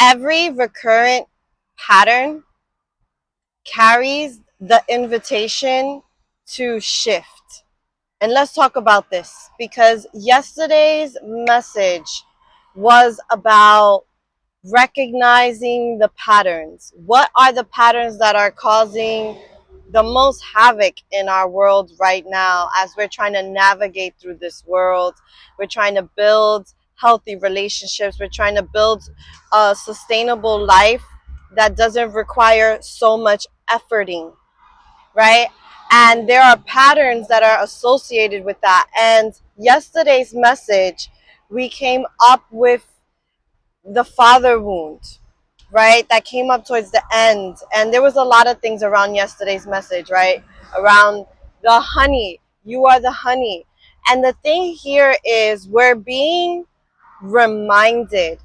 Every recurrent pattern carries the invitation to shift. And let's talk about this, because yesterday's message was about recognizing the patterns. What are the patterns that are causing the most havoc in our world right now as we're trying to navigate through this world? We're trying to build healthy relationships. We're trying to build a sustainable life that doesn't require so much efforting, right? And there are patterns that are associated with that. And yesterday's message, we came up with the father wound, right? That came up towards the end. And there was a lot of things around yesterday's message, right? Around the honey. You are the honey. And the thing here is we're being reminded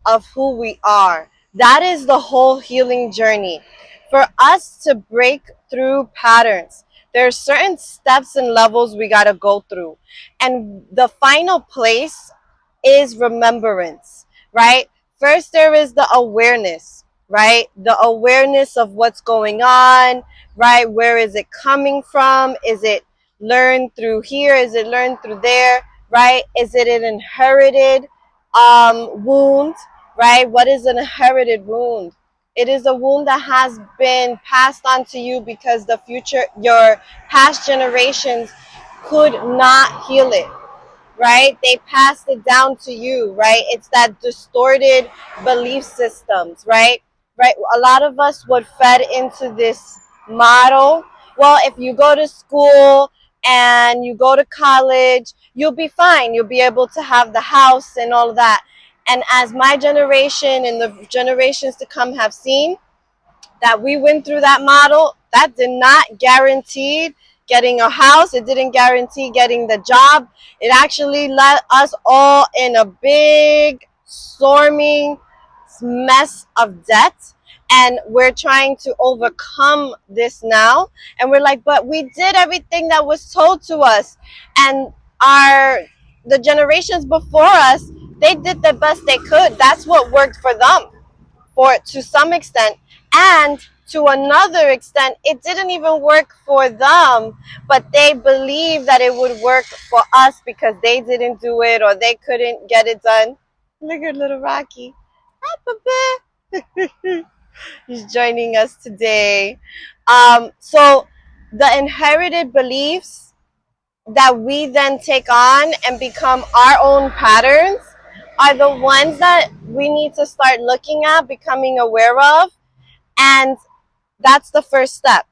of who we are. That is the whole healing journey. For us to break through patterns, there are certain steps and levels we got to go through. And the final place is remembrance, right? First, there is the awareness, right? The awareness of what's going on, right? Where is it coming from? Is it learned through here? Is it learned through there, right? Is it an inherited wound, right? What is an inherited wound? It is a wound that has been passed on to you because your past generations could not heal it, right? They passed it down to you, right? It's that distorted belief systems, right? Right? A lot of us would fed into this model. Well, if you go to school and you go to college, you'll be fine. You'll be able to have the house and all of that. And as my generation and the generations to come have seen, that we went through that model, that did not guarantee getting a house. It didn't guarantee getting the job. It actually let us all in a big, storming mess of debt. And we're trying to overcome this now. And we're like, but we did everything that was told to us. And the generations before us, they did the best they could. That's what worked for them, for to some extent. And to another extent, it didn't even work for them, but they believed that it would work for us because they didn't do it or they couldn't get it done. Look at little Rocky. Hi, Papa. He's joining us today. So the inherited beliefs that we then take on and become our own patterns are the ones that we need to start looking at, becoming aware of. And that's the first step.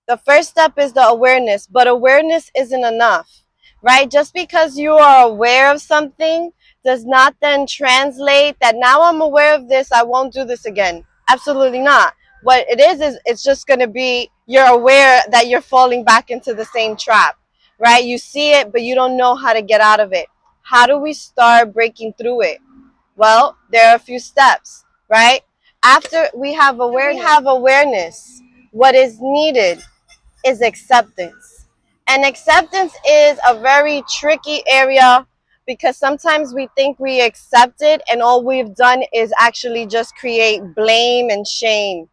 The first step is the awareness, but awareness isn't enough, right? Just because you are aware of something does not then translate that now I'm aware of this, I won't do this again. Absolutely not. What it is it's just going to be you're aware that you're falling back into the same trap, right? You see it, but you don't know how to get out of it. How do we start breaking through it? Well, there are a few steps, right? After we have awareness, what is needed is acceptance. And acceptance is a very tricky area because sometimes we think we accept it and all we've done is actually just create blame and shame,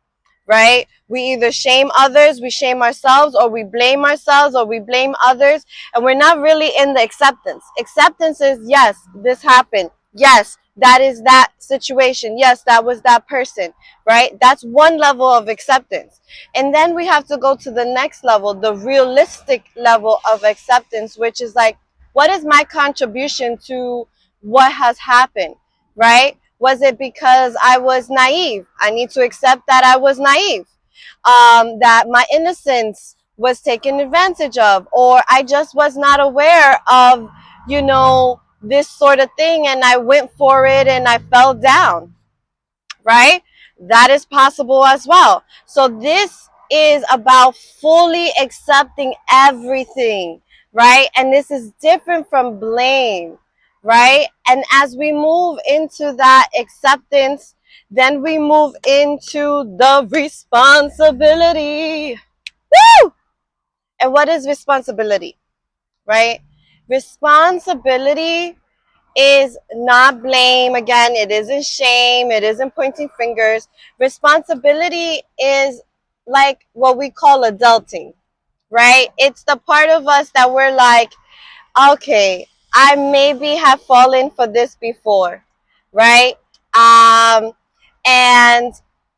right? We either shame others, we shame ourselves, or we blame ourselves, or we blame others, and we're not really in the acceptance. Acceptance is, yes, this happened. Yes, that is that situation. Yes, that was that person, right? That's one level of acceptance. And then we have to go to the next level, the realistic level of acceptance, which is like, what is my contribution to what has happened, right? Was it because I was naive? I need to accept that I was naive, that my innocence was taken advantage of, or I just was not aware of, this sort of thing and I went for it and I fell down, right? That is possible as well. So this is about fully accepting everything, right? And this is different from blame, right? And as we move into that acceptance, then we move into the responsibility. Woo! And what is responsibility, right? Responsibility is not blame. Again, it isn't shame. It isn't pointing fingers. Responsibility is like what we call adulting, right? It's the part of us that we're like, okay, I maybe have fallen for this before, right? Um, and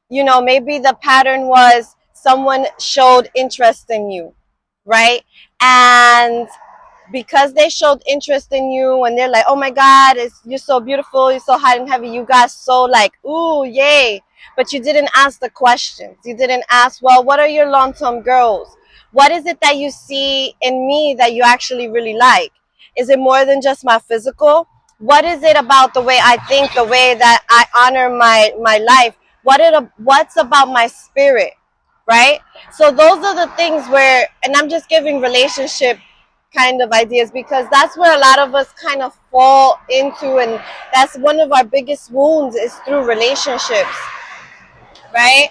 maybe the pattern was someone showed interest in you, right? And because they showed interest in you and they're like, oh my God, you're so beautiful, you're so hot and heavy, you got so like, ooh, yay. But you didn't ask the questions. You didn't ask, well, what are your long-term goals? What is it that you see in me that you actually really like? Is it more than just my physical? What is it about the way I think, the way that I honor my life? What's about my spirit, right? So those are the things where, and I'm just giving relationship kind of ideas because that's where a lot of us kind of fall into, and that's one of our biggest wounds is through relationships, right?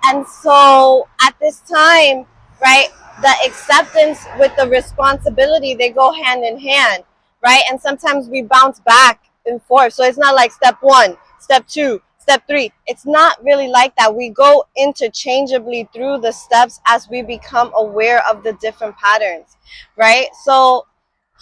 And so at this time, right, the acceptance with the responsibility, they go hand in hand, right? And sometimes we bounce back and forth. So it's not like step one, step two, step three. It's not really like that. We go interchangeably through the steps as we become aware of the different patterns, right? So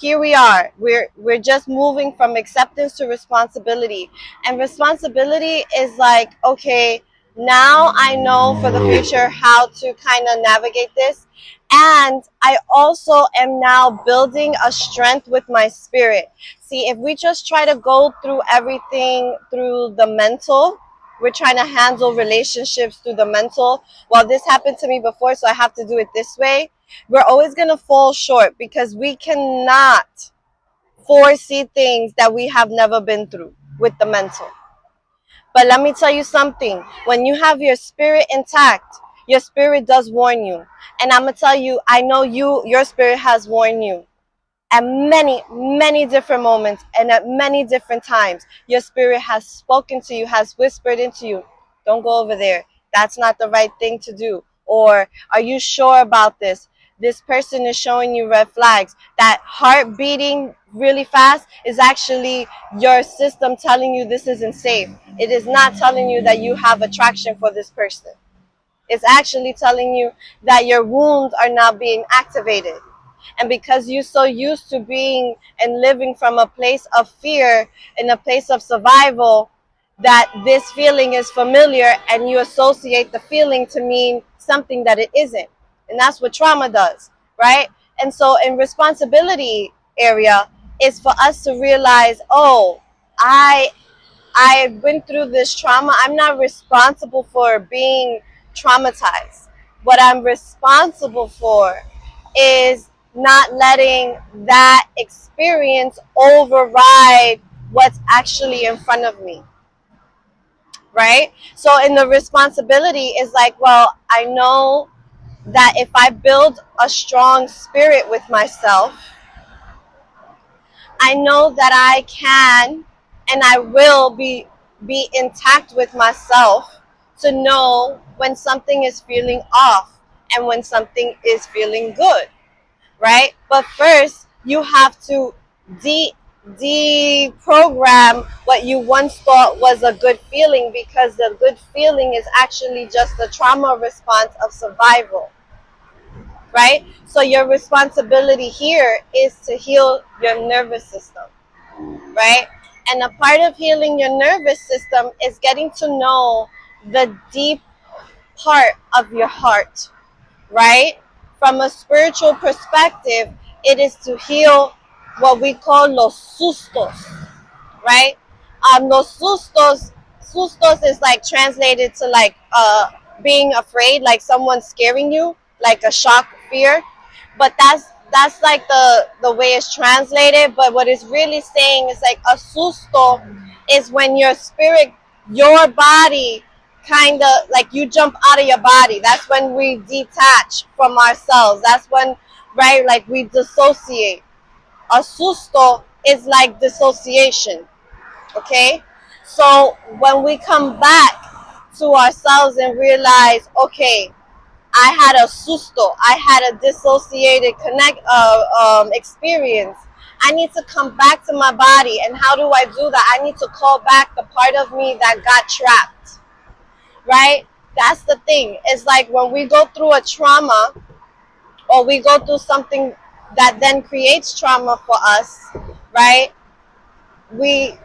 here we are. We're just moving from acceptance to responsibility. And responsibility is like, okay, now I know for the future how to kind of navigate this. And I also am now building a strength with my spirit. See, if we just try to go through everything through the mental, we're trying to handle relationships through the mental. Well, this happened to me before, so I have to do it this way. We're always going to fall short because we cannot foresee things that we have never been through with the mental. But let me tell you something. When you have your spirit intact, your spirit does warn you. And I'm going to tell you, I know your spirit has warned you at many, many different moments and at many different times. Your spirit has spoken to you, has whispered into you, don't go over there. That's not the right thing to do. Or, are you sure about this? This person is showing you red flags. That heart beating really fast is actually your system telling you this isn't safe. It is not telling you that you have attraction for this person. It's actually telling you that your wounds are now being activated. And because you're so used to being and living from a place of fear, in a place of survival, that this feeling is familiar and you associate the feeling to mean something that it isn't. And that's what trauma does, right? And so in responsibility area is for us to realize, oh, I've been through this trauma. I'm not responsible for being traumatized. What I'm responsible for is not letting that experience override what's actually in front of me, right? So in the responsibility is like, well, I know that if I build a strong spirit with myself, I know that I can and I will be intact with myself to know when something is feeling off and when something is feeling good, right? But first, you have to deprogram what you once thought was a good feeling, because the good feeling is actually just the trauma response of survival, right? So your responsibility here is to heal your nervous system, right? And a part of healing your nervous system is getting to know the deep part of your heart, right? From a spiritual perspective, it is to heal what we call los sustos, right? Los sustos is like translated to like being afraid, like someone scaring you, like a shock fear. But that's like the way it's translated. But what it's really saying is like a susto is when your spirit, your body, kind of like you jump out of your body. That's when we detach from ourselves. That's when, right, like we dissociate. A susto is like dissociation. Okay, so when we come back to ourselves and realize, okay, I had a susto, I had a dissociated experience, I need to come back to my body. And how do I do that? I need to call back the part of me that got trapped, right? That's the thing. It's like when we go through a trauma, or we go through something that then creates trauma for us, right? We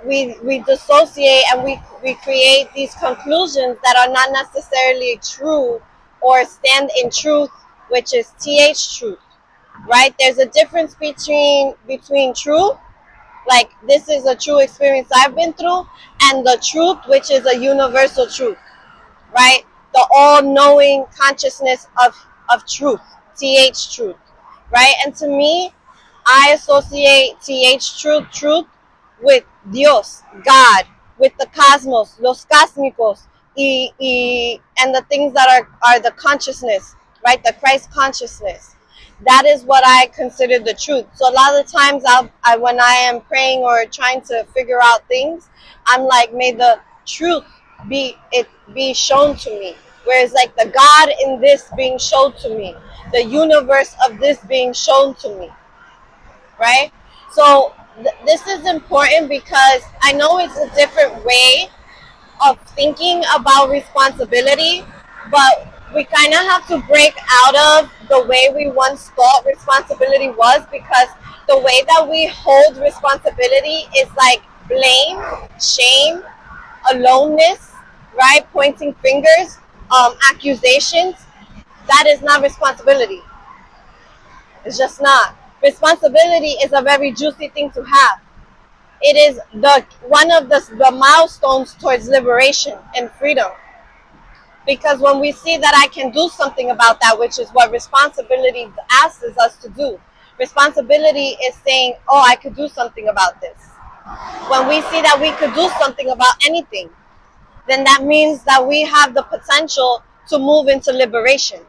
dissociate, and we create these conclusions that are not necessarily true or stand in truth, which is truth, right? There's a difference between truth, like this is a true experience I've been through, and the truth, which is a universal truth, right? The all-knowing consciousness of truth, truth, right? And to me, I associate truth with Dios, God, with the cosmos, los cósmicos, and the things that are the consciousness, right? The Christ consciousness. That is what I consider the truth. So a lot of times, when I am praying or trying to figure out things, I'm like, may the truth be shown to me. Whereas like the God in this being shown to me, the universe of this being shown to me, right? So this is important because I know it's a different way of thinking about responsibility, but we kind of have to break out of the way we once thought responsibility was, because the way that we hold responsibility is like blame, shame, aloneness, right? Pointing fingers, accusations. That is not responsibility. It's just not. Responsibility is a very juicy thing to have. It is one of the milestones towards liberation and freedom. Because when we see that I can do something about that, which is what responsibility asks us to do. Responsibility is saying, oh, I could do something about this. When we see that we could do something about anything, then that means that we have the potential to move into liberation.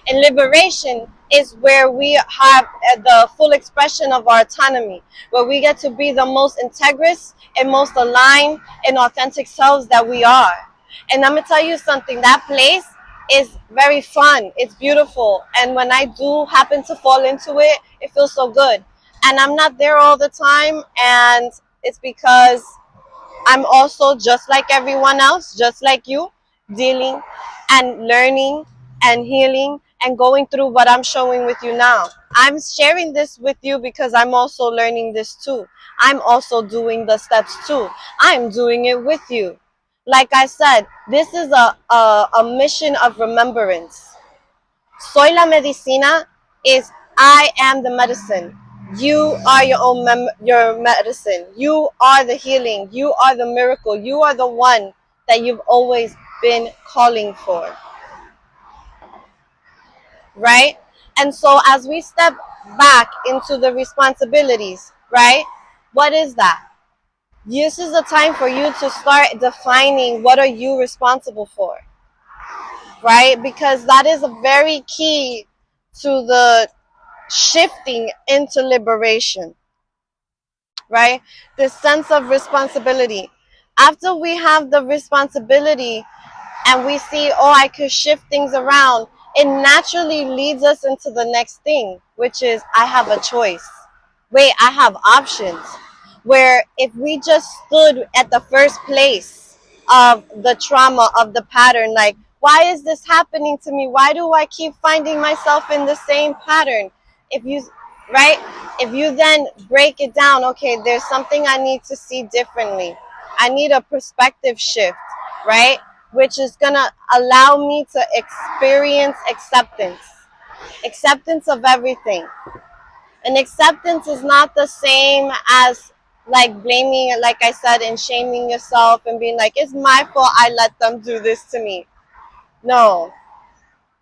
And liberation is where we have the full expression of our autonomy, where we get to be the most integrous and most aligned and authentic selves that we are. And I'm going to tell you something, that place is very fun. It's beautiful. And when I do happen to fall into it, it feels so good. And I'm not there all the time. And it's because I'm also just like everyone else, just like you, dealing and learning and healing and going through what I'm showing with you now. I'm sharing this with you because I'm also learning this too. I'm also doing the steps too. I'm doing it with you. Like I said, this is a mission of remembrance. Soy la medicina is I am the medicine. You are your medicine. You are the healing. You are the miracle. You are the one that you've always been calling for. Right? And so as we step back into the responsibilities, right? What is that? This is the time for you to start defining what are you responsible for. Right? Because that is a very key to the shifting into liberation, right? This sense of responsibility. After we have the responsibility and we see, oh, I could shift things around, it naturally leads us into the next thing, which is I have a choice. Wait, I have options. Where if we just stood at the first place of the trauma, of the pattern, like, why is this happening to me? Why do I keep finding myself in the same pattern? If you, right? If you then break it down, okay, there's something I need to see differently. I need a perspective shift, right? Which is going to allow me to experience acceptance of everything. And acceptance is not the same as like blaming, like I said, and shaming yourself and being like, it's my fault I let them do this to me. No,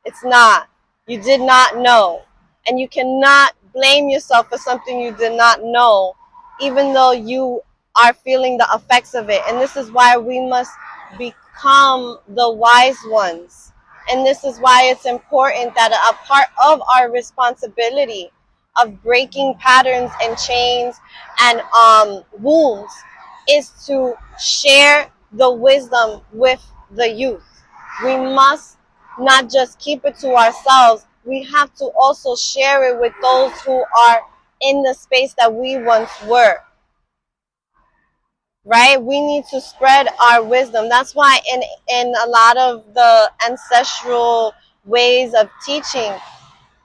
it's not. You did not know. And you cannot blame yourself for something you did not know, even though you are feeling the effects of it. And this is why we must become the wise ones. And this is why it's important that a part of our responsibility of breaking patterns and chains and wounds is to share the wisdom with the youth. We must not just keep it to ourselves. We have to also share it with those who are in the space that we once were, right? We need to spread our wisdom. That's why in a lot of the ancestral ways of teaching,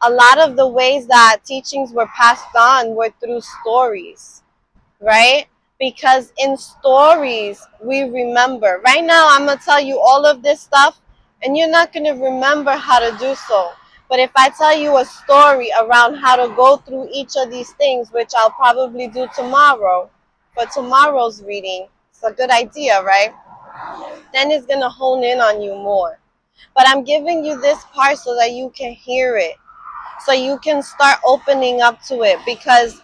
a lot of the ways that teachings were passed on were through stories, right? Because in stories, we remember. Right now, I'm going to tell you all of this stuff, and you're not going to remember how to do so. But if I tell you a story around how to go through each of these things, which I'll probably do tomorrow, for tomorrow's reading, it's a good idea, right? Then it's going to hone in on you more. But I'm giving you this part so that you can hear it, so you can start opening up to it. Because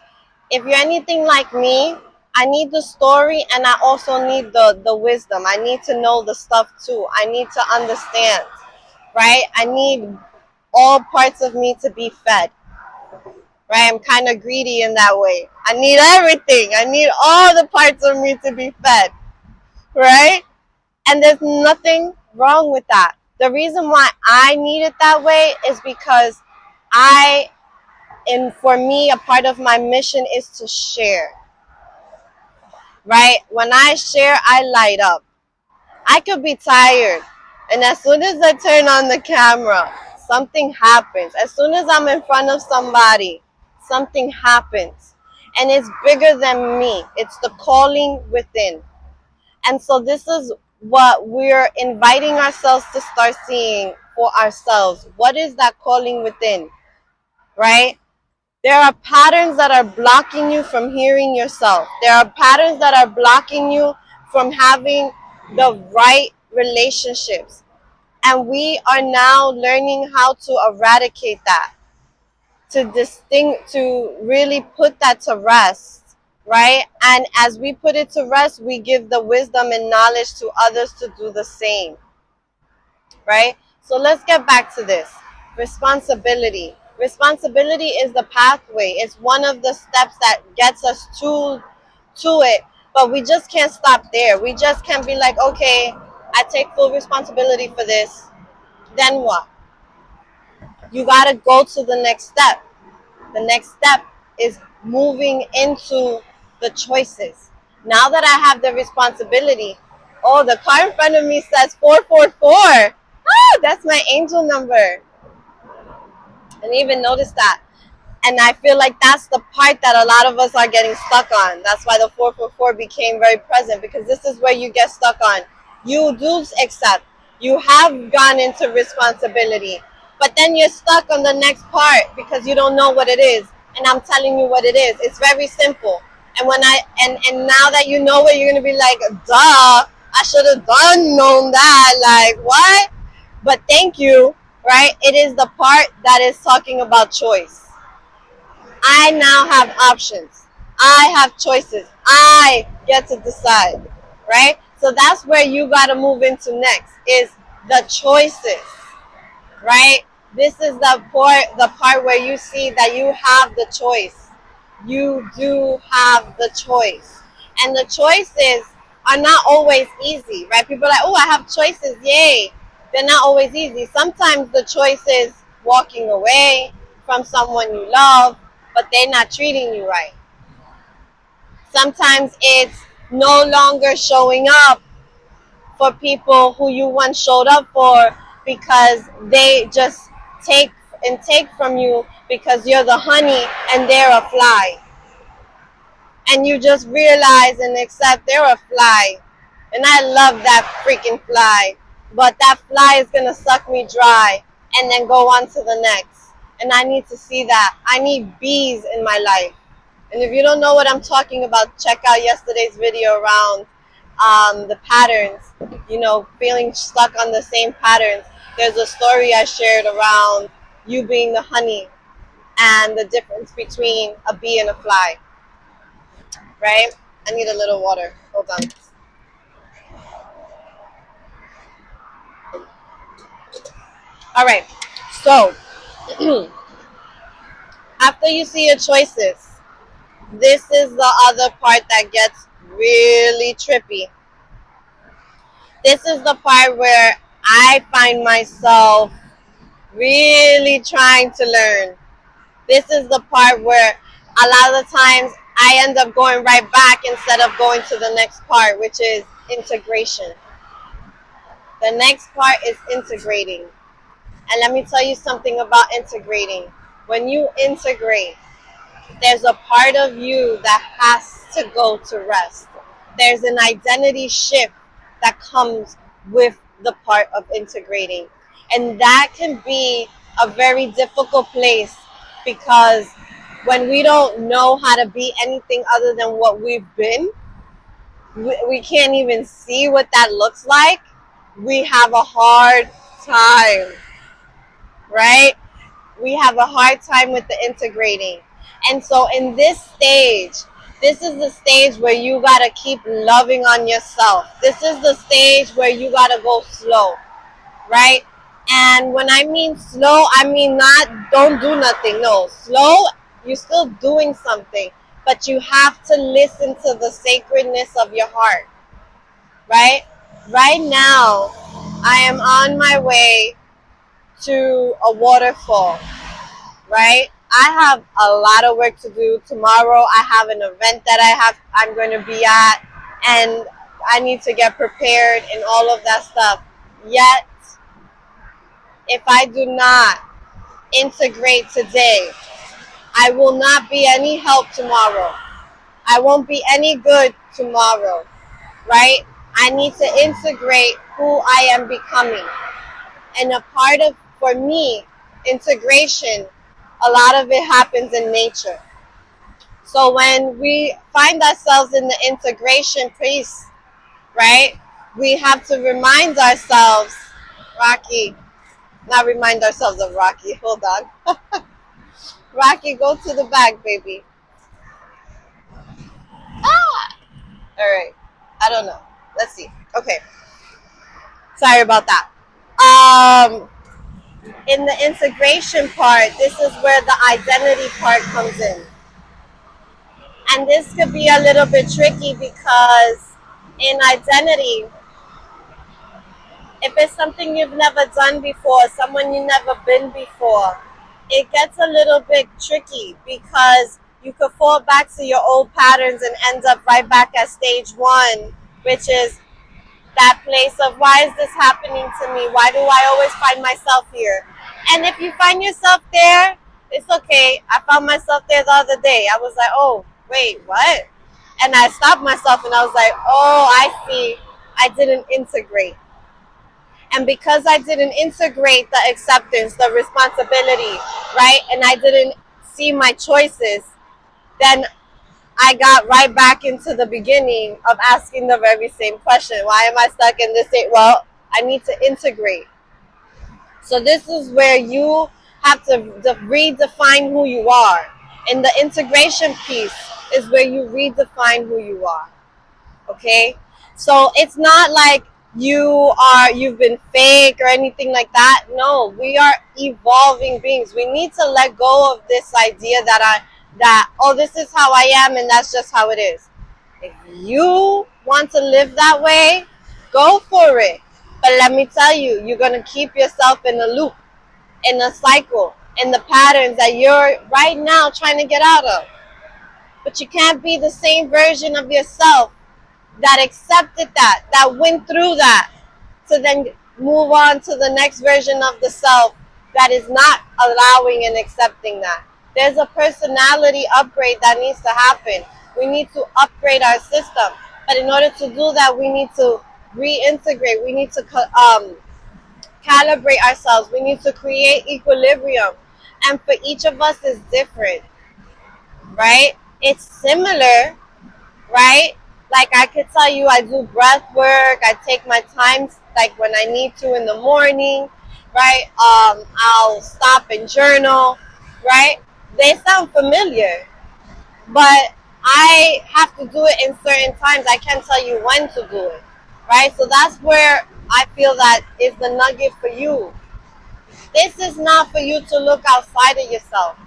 if you're anything like me, I need the story, and I also need the wisdom. I need to know the stuff too. I need to understand, right? I need all parts of me to be fed, right? I'm kind of greedy in that way. I need everything. I need all the parts of me to be fed, right? And there's nothing wrong with that. The reason why I need it that way is because and for me, a part of my mission is to share, right? When I share, I light up. I could be tired, and as soon as I turn on the camera, something happens. As soon as I'm in front of somebody, something happens. And it's bigger than me. It's the calling within. And so this is what we're inviting ourselves to start seeing for ourselves. What is that calling within, right? There are patterns that are blocking you from hearing yourself. There are patterns that are blocking you from having the right relationships. And we are now learning how to eradicate that, to really put that to rest, right? And as we put it to rest, we give the wisdom and knowledge to others to do the same, right? So let's get back to this. Responsibility. Responsibility is the pathway. It's one of the steps that gets us to it. But we just can't stop there. We just can't be like, okay, I take full responsibility for this. Then what? You got to go to the next step. The next step is moving into the choices. Now that I have the responsibility, oh, the car in front of me says 444. Ah, that's my angel number. I didn't even notice that. And I feel like that's the part that a lot of us are getting stuck on. That's why the 444 became very present, because this is where you get stuck on. You do accept. You have gone into responsibility. But then you're stuck on the next part because you don't know what it is. And I'm telling you what it is. It's very simple. And and now that you know it, you're gonna be like, duh, I should have known that. Like, what? But thank you, right? It is the part that is talking about choice. I now have options. I have choices. I get to decide, right? So that's where you got to move into next, is the choices, right? This is the part where you see that you have the choice. You do have the choice. And the choices are not always easy, right? People are like, oh, I have choices, yay. They're not always easy. Sometimes the choice is walking away from someone you love, but they're not treating you right. Sometimes it's no longer showing up for people who you once showed up for, because they just take from you because you're the honey and they're a fly. And you just realize and accept they're a fly. And I love that freaking fly. But that fly is going to suck me dry and then go on to the next. And I need to see that. I need bees in my life. And if you don't know what I'm talking about, check out yesterday's video around the patterns, feeling stuck on the same patterns. There's a story I shared around you being the honey and the difference between a bee and a fly, right? I need a little water. Hold on. All right. So, after you see your choices, this is the other part that gets really trippy. This is the part where I find myself really trying to learn. This is the part where a lot of the times I end up going right back instead of going to the next part, which is integration. The next part is integrating. And let me tell you something about integrating. When you integrate, there's a part of you that has to go to rest. There's an identity shift that comes with the part of integrating. And that can be a very difficult place because when we don't know how to be anything other than what we've been, we can't even see what that looks like. We have a hard time, right? We have a hard time with the integrating. And so in this stage, this is the stage where you got to keep loving on yourself. This is the stage where you got to go slow, right? And when I mean slow, I mean not don't do nothing. No, slow, you're still doing something, but you have to listen to the sacredness of your heart, right? Right now, I am on my way to a waterfall, right? I have a lot of work to do. Tomorrow I have an event that I'm going to be at, and I need to get prepared and all of that stuff. Yet, if I do not integrate today, I will not be any help tomorrow. I won't be any good tomorrow, right? I need to integrate who I am becoming. And a part of, for me, integration, a lot of it happens in nature. So when we find ourselves in the integration piece, right, we have to remind ourselves, Rocky, not remind ourselves of Rocky, hold on. Rocky, go to the back, baby. Ah! All right. I don't know. Let's see. Okay. Sorry about that. In the integration part, this is where the identity part comes in. And this could be a little bit tricky because in identity, if it's something you've never done before, someone you've never been before, it gets a little bit tricky because you could fall back to your old patterns and end up right back at stage one, which is that place of why is this happening to me? Why do I always find myself here? And if you find yourself there, it's okay. I found myself there the other day. I was like, oh, wait, what? And I stopped myself and I was like, oh, I see. I didn't integrate. And because I didn't integrate the acceptance, the responsibility, right? And I didn't see my choices, then I got right back into the beginning of asking the very same question. Why am I stuck in this state? Well, I need to integrate. So this is where you have to redefine who you are. And the integration piece is where you redefine who you are. Okay? So it's not like you've been fake or anything like that. No, we are evolving beings. We need to let go of this idea that oh, this is how I am and that's just how it is. If you want to live that way, go for it. But let me tell you, you're going to keep yourself in a loop, in a cycle, in the patterns that you're right now trying to get out of. But you can't be the same version of yourself that accepted that went through that, to then move on to the next version of the self that is not allowing and accepting that. There's a personality upgrade that needs to happen. We need to upgrade our system. But in order to do that, we need to reintegrate. We need to calibrate ourselves. We need to create equilibrium. And for each of us is different, right? It's similar, right? Like I could tell you I do breath work. I take my time like when I need to in the morning, right? I'll stop and journal, right? They sound familiar, but I have to do it in certain times. I can't tell you when to do it, right? So that's where I feel that is the nugget for you. This is not for you to look outside of yourself.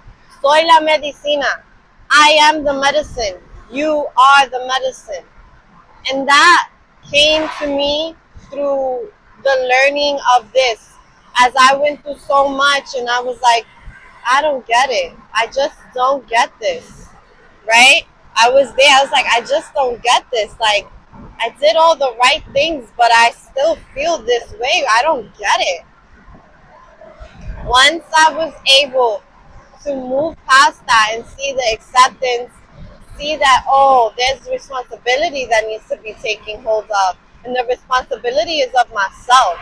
Soy la medicina. I am the medicine. You are the medicine. And that came to me through the learning of this. As I went through so much and I was like, I don't get it. I just don't get this. right? I was there. I was like, I just don't get this. Like, I did all the right things, but I still feel this way. I don't get it. Once I was able to move past that and see the acceptance, see that, oh, there's responsibility that needs to be taken hold of. And the responsibility is of myself.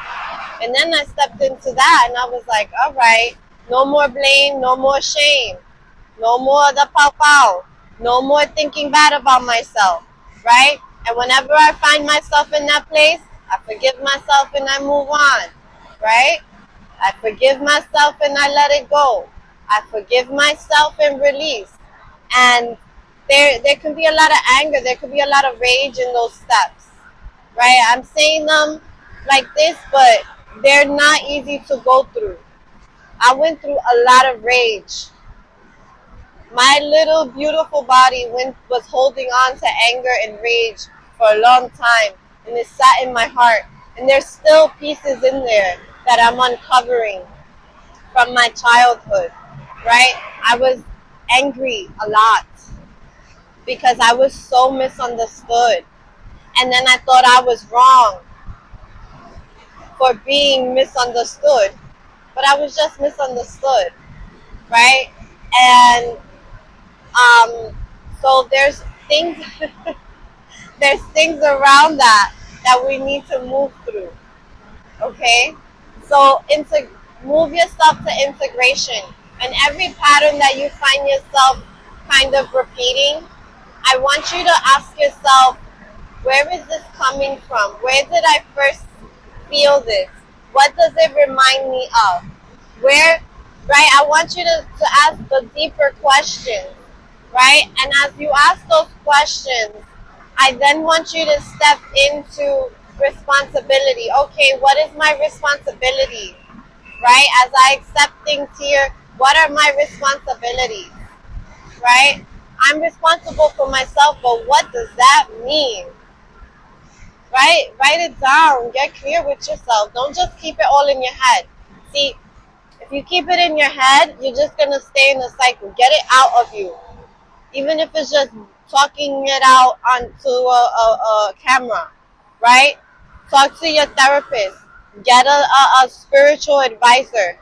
And then I stepped into that and I was like, all right, no more blame, no more shame, no more the pow pow, no more thinking bad about myself, right? And whenever I find myself in that place, I forgive myself and I move on, right? I forgive myself and I let it go. I forgive myself and release. And there can be a lot of anger, there can be a lot of rage in those steps, right? I'm saying them like this, but they're not easy to go through. I went through a lot of rage. My little beautiful body was holding on to anger and rage for a long time, and it sat in my heart. And there's still pieces in there that I'm uncovering from my childhood, right? I was angry a lot because I was so misunderstood. And then I thought I was wrong for being misunderstood, but I was just misunderstood, right? And so there's things there's things around that we need to move through. Okay, so move yourself to integration, and every pattern that you find yourself kind of repeating, I want you to ask yourself, where is this coming from? Where did I first feel this? What does it remind me of? Where, right? I want you to ask the deeper questions, right? And as you ask those questions, I then want you to step into responsibility. Okay, what is my responsibility? Right? As I accept things here, what are my responsibilities? Right? I'm responsible for myself, but what does that mean? Right? Write it down. Get clear with yourself. Don't just keep it all in your head. See, if you keep it in your head, you're just going to stay in the cycle. Get it out of you. Even if it's just talking it out onto a camera, right? Talk to your therapist. Get a spiritual advisor.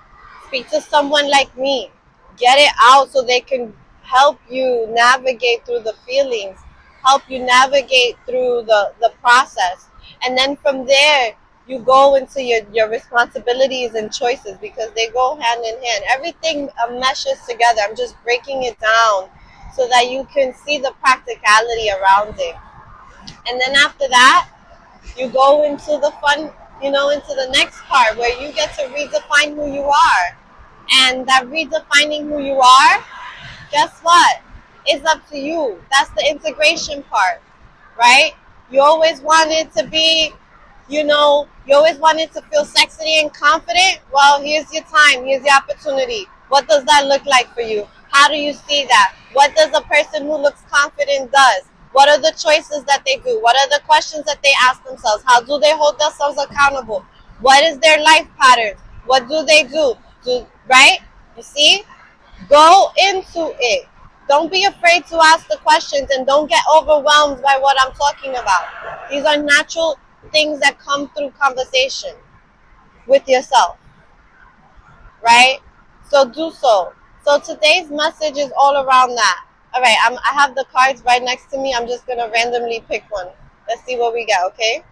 Speak to someone like me. Get it out so they can help you navigate through the feelings, help you navigate through the process. And then from there, you go into your responsibilities and choices, because they go hand in hand. Everything meshes together. I'm just breaking it down so that you can see the practicality around it. And then after that, you go into the fun, into the next part where you get to redefine who you are. And that redefining who you are, guess what? It's up to you. That's the integration part, right? You always wanted to be, you always wanted to feel sexy and confident. Well, here's your time. Here's the opportunity. What does that look like for you? How do you see that? What does a person who looks confident does? What are the choices that they do? What are the questions that they ask themselves? How do they hold themselves accountable? What is their life pattern? What do they do? Right? You see? Go into it. Don't be afraid to ask the questions, and don't get overwhelmed by what I'm talking about. These are natural things that come through conversation with yourself, right? So do so. So today's message is all around that. All right, I have the cards right next to me. I'm just going to randomly pick one. Let's see what we got, okay?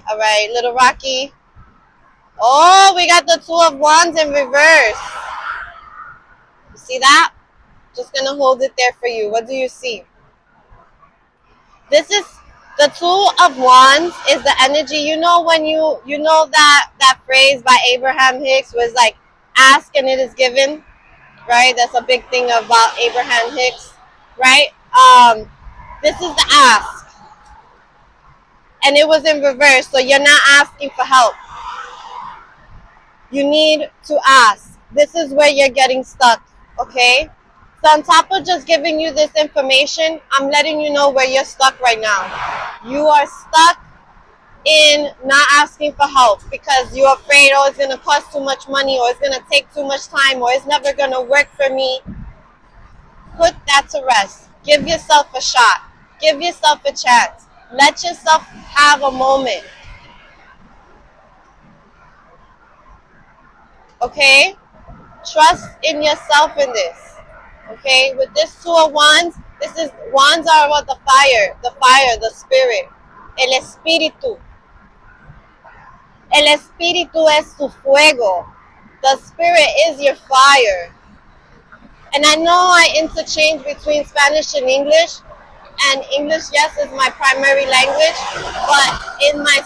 All right, little Rocky. Oh, we got the Two of Wands in reverse. You see that? Just going to hold it there for you. What do you see? This is the Two of Wands is the energy. You know when you know that phrase by Abraham Hicks was like, ask and it is given, right? That's a big thing about Abraham Hicks, right? This is the ask. And it was in reverse, so you're not asking for help. You need to ask. This is where you're getting stuck, okay? So on top of just giving you this information, I'm letting you know where you're stuck right now. You are stuck in not asking for help because you're afraid, oh, it's going to cost too much money, or it's going to take too much time, or it's never going to work for me. Put that to rest. Give yourself a shot. Give yourself a chance. Let yourself have a moment. Okay? Trust in yourself in this. Okay? With this Two of Wands, wands are about the fire, the spirit. El espíritu. El espíritu es su fuego. The spirit is your fire. And I know I interchange between Spanish and English. And English, yes, is my primary language. But in my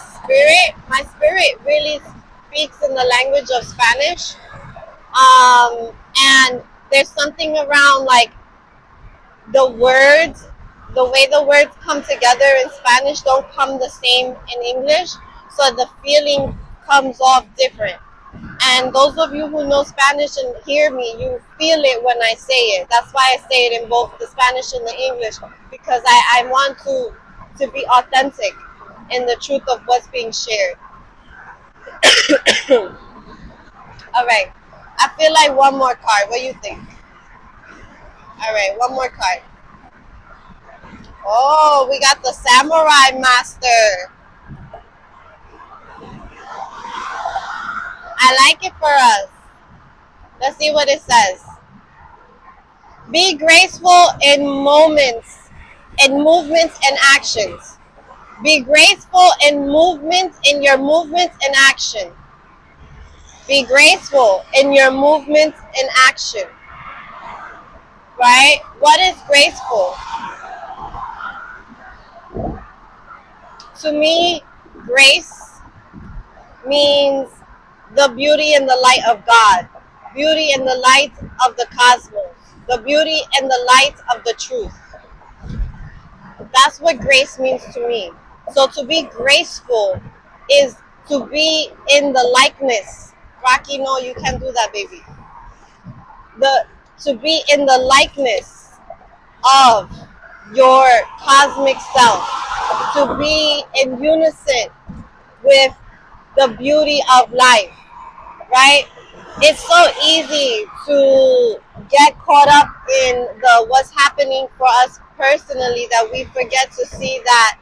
spirit really speaks in the language of Spanish. And there's something around like the words, the way the words come together in Spanish don't come the same in English. So the feeling comes off different. And those of you who know Spanish and hear me, you feel it when I say it. That's why I say it in both the Spanish and the English, because I want to be authentic in the truth of what's being shared. All right. I feel like one more card. What do you think? All right, one more card. Oh, we got the Samurai Master. I like it for us. Let's see what it says. Be graceful in moments, in movements and actions. Be graceful in movements, in your movements and action. Be graceful in your movements and action. Right? What is graceful? To me, grace means the beauty and the light of God, beauty and the light of the cosmos, the beauty and the light of the truth. That's what grace means to me. So to be graceful is to be in the likeness. Rocky, no, you can't do that, baby. To be in the likeness of your cosmic self, to be in unison with the beauty of life, right? It's so easy to get caught up in the what's happening for us personally that we forget to see that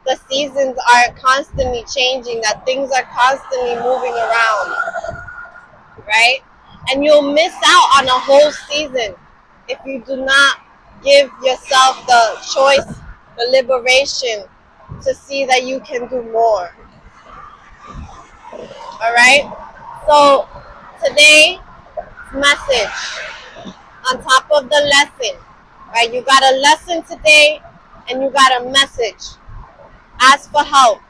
the seasons are constantly changing, that things are constantly moving around, right? And you'll miss out on a whole season if you do not give yourself the choice, the liberation to see that you can do more. All right? So today, message on top of the lesson, right? You got a lesson today and you got a message. Ask for help.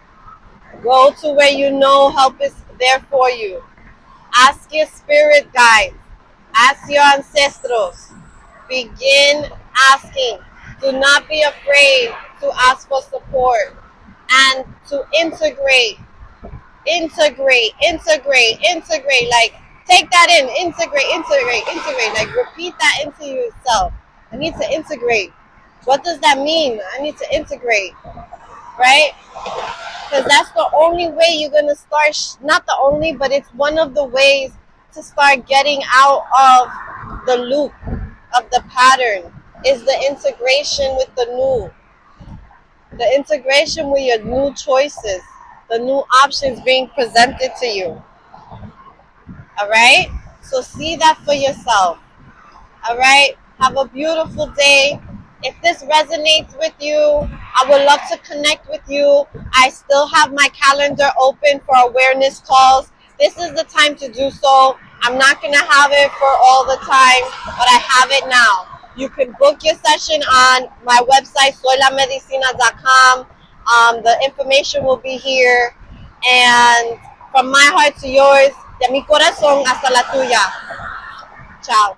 Go to where you know help is there for you. Ask your spirit guides. Ask your ancestors. Begin asking. Do not be afraid to ask for support and to integrate. Like, take that in. Integrate. Like, repeat that into yourself. I need to integrate. What does that mean? I need to integrate. Right? Because that's the only way you're going to start, not the only, but it's one of the ways to start getting out of the loop of the pattern, is the integration with the new. The integration with your new choices, the new options being presented to you. All right? So see that for yourself. All right? Have a beautiful day. If this resonates with you, I would love to connect with you. I still have my calendar open for awareness calls. This is the time to do so. I'm not going to have it for all the time, but I have it now. You can book your session on my website, soylamedicina.com. The information will be here. And from my heart to yours, de mi corazón hasta la tuya. Ciao.